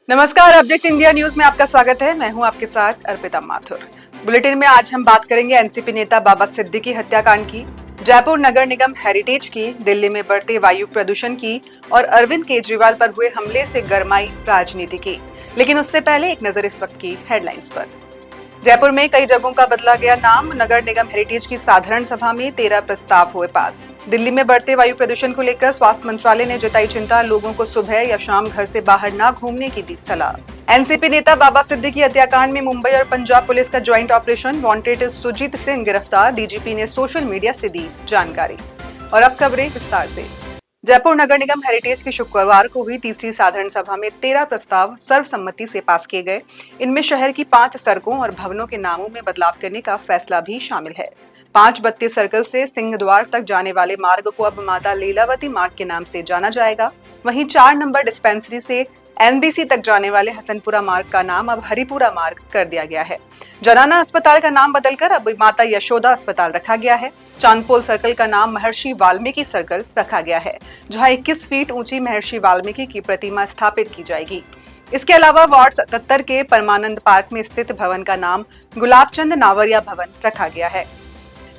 नमस्कार, update India news में आपका स्वागत है। मैं हूं आपके साथ अर्पिता माथुर। बुलेटिन में आज हम बात करेंगे एनसीपी नेता बाबा सिद्दीकी हत्याकांड की, जयपुर नगर निगम हेरिटेज की, दिल्ली में बढ़ते वायु प्रदूषण की और अरविंद केजरीवाल पर हुए हमले से गरमाई राजनीति की। लेकिन उससे पहले एक नजर इस वक्त की हेडलाइंस पर। जयपुर में कई जगहों का बदला गया नाम, नगर निगम हेरिटेज की साधारण सभा में 13 प्रस्ताव हुए पास। दिल्ली में बढ़ते वायु प्रदूषण को लेकर स्वास्थ्य मंत्रालय ने जताई चिंता, लोगों को सुबह या शाम घर से बाहर न घूमने की दी सलाह। एनसीपी नेता बाबा सिद्दीकी हत्याकांड में मुंबई और पंजाब पुलिस का joint operation, wanted Sujeet Singh गिरफ्तार, डीजीपी ने सोशल मीडिया से दी जानकारी। और अब खबरें विस्तार से। जयपुर नगर निगम हेरिटेज की शुक्रवार को हुई तीसरी साधारण सभा में 13 प्रस्ताव सर्वसम्मति से पास किए गए। इनमें शहर की 5 सड़कों और भवनों के नामों में बदलाव करने का फैसला भी शामिल है। 5 बत्ती सर्कल से सिंह द्वार तक जाने वाले मार्ग को अब माता लीलावती मार्ग के नाम से जाना जाएगा। वहीं 4 नंबर डिस्पेंसरी से एनबीसी तक जाने वाले हसनपुरा मार्ग का नाम अब हरिपुरा मार्ग कर दिया गया है। जनाना अस्पताल का नाम बदलकर अब माता यशोदा अस्पताल रखा गया है। चांदपोल सर्कल का नाम महर्षि वाल्मीकि सर्कल रखा गया है, जहां 21 फीट ऊंची महर्षि वाल्मीकि की प्रतिमा स्थापित की जाएगी। इसके अलावा वार्ड 77 के परमानंद पार्क में स्थित भवन का नाम गुलाबचंद नावरिया भवन रखा गया है।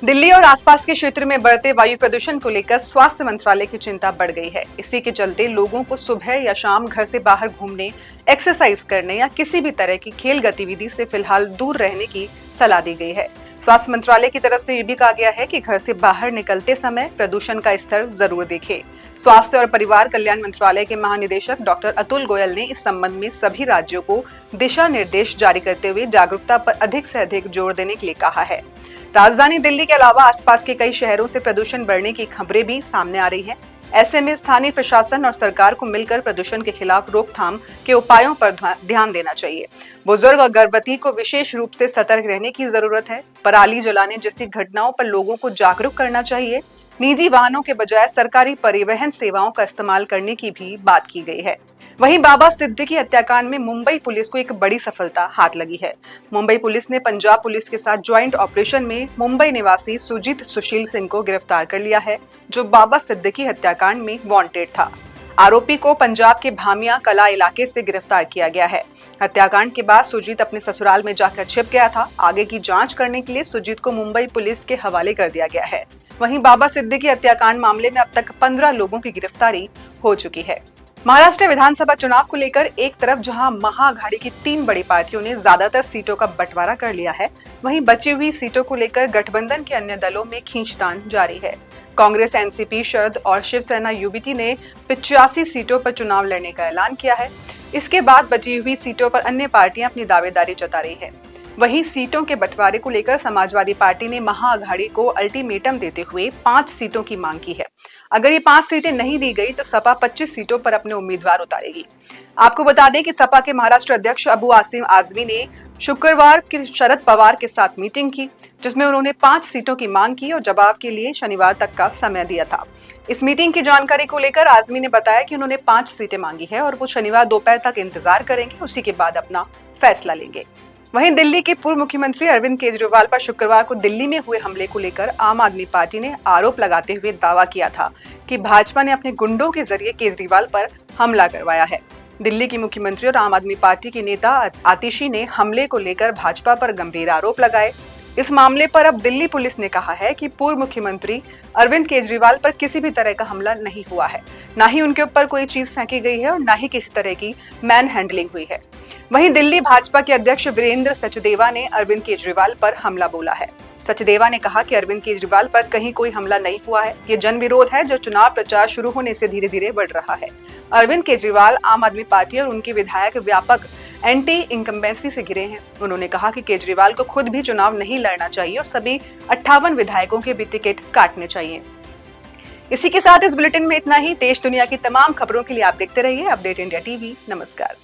दिल्ली और आसपास के क्षेत्र में बढ़ते वायु प्रदूषण को लेकर स्वास्थ्य मंत्रालय की चिंता बढ़ गई है। इसी के चलते लोगों को सुबह या शाम घर से बाहर घूमने, एक्सरसाइज करने या किसी भी तरह की खेल गतिविधि से फिलहाल दूर रहने की सलाह दी गई है। स्वास्थ्य मंत्रालय की तरफ से ये भी कहा गया है कि घर से बाहर निकलते समय प्रदूषण का स्तर जरूर देखें। स्वास्थ्य और परिवार कल्याण मंत्रालय के महानिदेशक डॉक्टर अतुल गोयल ने इस संबंध में सभी राज्यों को दिशा निर्देश जारी करते हुए जागरूकता पर अधिक से अधिक जोर देने के लिए कहा है। राजधानी दिल्ली के अलावा आसपास के कई शहरों से प्रदूषण बढ़ने की खबरें भी सामने आ रही हैं। ऐसे में स्थानीय प्रशासन और सरकार को मिलकर प्रदूषण के खिलाफ रोकथाम के उपायों पर ध्यान देना चाहिए। बुजुर्ग और गर्भवती को विशेष रूप से सतर्क रहने की जरूरत है। पराली जलाने जैसी घटनाओं पर लोगों को जागरूक करना चाहिए। निजी वाहनों के बजाय सरकारी परिवहन सेवाओं का इस्तेमाल करने की भी बात की गई है। वहीं बाबा सिद्दीकी हत्याकांड में मुंबई पुलिस को एक बड़ी सफलता हाथ लगी है। मुंबई पुलिस ने पंजाब पुलिस के साथ ज्वाइंट ऑपरेशन में मुंबई निवासी सुजीत सुशील सिंह को गिरफ्तार कर लिया है, जो बाबा सिद्दीकी हत्याकांड में वांटेड था। आरोपी को पंजाब के भामिया कला इलाके से गिरफ्तार किया गया है। हत्याकांड के बाद सुजीत अपने ससुराल में जाकर छिप गया था। आगे की जांच करने के लिए सुजीत को मुंबई पुलिस के हवाले कर दिया गया है। वहीं बाबा सिद्दीकी हत्याकांड मामले में अब तक 15 लोगों की गिरफ्तारी हो चुकी है। महाराष्ट्र विधानसभा चुनाव को लेकर एक तरफ जहां महाअघाड़ी की 3 बड़ी पार्टियों ने ज्यादातर सीटों का बंटवारा कर लिया है, वहीं बची हुई सीटों को लेकर गठबंधन के अन्य दलों में खींचतान जारी है। कांग्रेस, एनसीपी, शरद और शिवसेना यूबीटी ने 85 सीटों पर चुनाव लड़ने का ऐलान किया है। इसके बाद बची हुई सीटों पर अन्य पार्टियां अपनी दावेदारी जता रही है। वहीं सीटों के बंटवारे को लेकर समाजवादी पार्टी ने महाअघाड़ी को अल्टीमेटम देते हुए 5 सीटों की मांग की है। अगर ये 5 सीटें नहीं दी गई तो सपा 25 सीटों पर अपने उम्मीदवार उतारेगी। आपको बता दें कि सपा के महाराष्ट्र अध्यक्ष अबू आसिम आजमी ने शुक्रवार की शरद पवार के साथ मीटिंग की, जिसमें उन्होंने 5 सीटों की मांग की और जवाब के लिए शनिवार तक का समय दिया था। इस मीटिंग की जानकारी को लेकर आजमी ने बताया कि उन्होंने 5 सीटें मांगी है और वो शनिवार दोपहर तक इंतजार करेंगे, उसी के बाद अपना फैसला लेंगे। वहीं दिल्ली के पूर्व मुख्यमंत्री अरविंद केजरीवाल पर शुक्रवार को दिल्ली में हुए हमले को लेकर आम आदमी पार्टी ने आरोप लगाते हुए दावा किया था कि भाजपा ने अपने गुंडों के जरिए केजरीवाल पर हमला करवाया है। दिल्ली की मुख्यमंत्री और आम आदमी पार्टी के नेता आतिशी ने हमले को लेकर भाजपा पर गंभीर आरोप लगाए। इस मामले पर अब दिल्ली पुलिस ने कहा है कि पूर्व मुख्यमंत्री अरविंद केजरीवाल पर किसी भी तरह का हमला नहीं हुआ है, न ही उनके ऊपर कोई चीज फेंकी गई है और न ही किसी तरह की मैन हैंडलिंग हुई है। वहीं दिल्ली भाजपा के अध्यक्ष वीरेंद्र सचदेवा ने अरविंद केजरीवाल पर हमला बोला है। सचदेवा ने कहा कि अरविंद केजरीवाल पर कहीं कोई हमला नहीं हुआ है, ये जन विरोध है जो चुनाव प्रचार शुरू होने से धीरे धीरे बढ़ रहा है। अरविंद केजरीवाल आम आदमी पार्टी और उनके विधायक व्यापक एंटी इनकम्बेंसी से घिरे हैं। उन्होंने कहा कि केजरीवाल को खुद भी चुनाव नहीं लड़ना चाहिए और सभी 58 विधायकों के भी टिकट काटने चाहिए। इसी के साथ इस बुलेटिन में इतना ही। देश दुनिया की तमाम खबरों के लिए आप देखते रहिए अपडेट इंडिया टीवी। नमस्कार।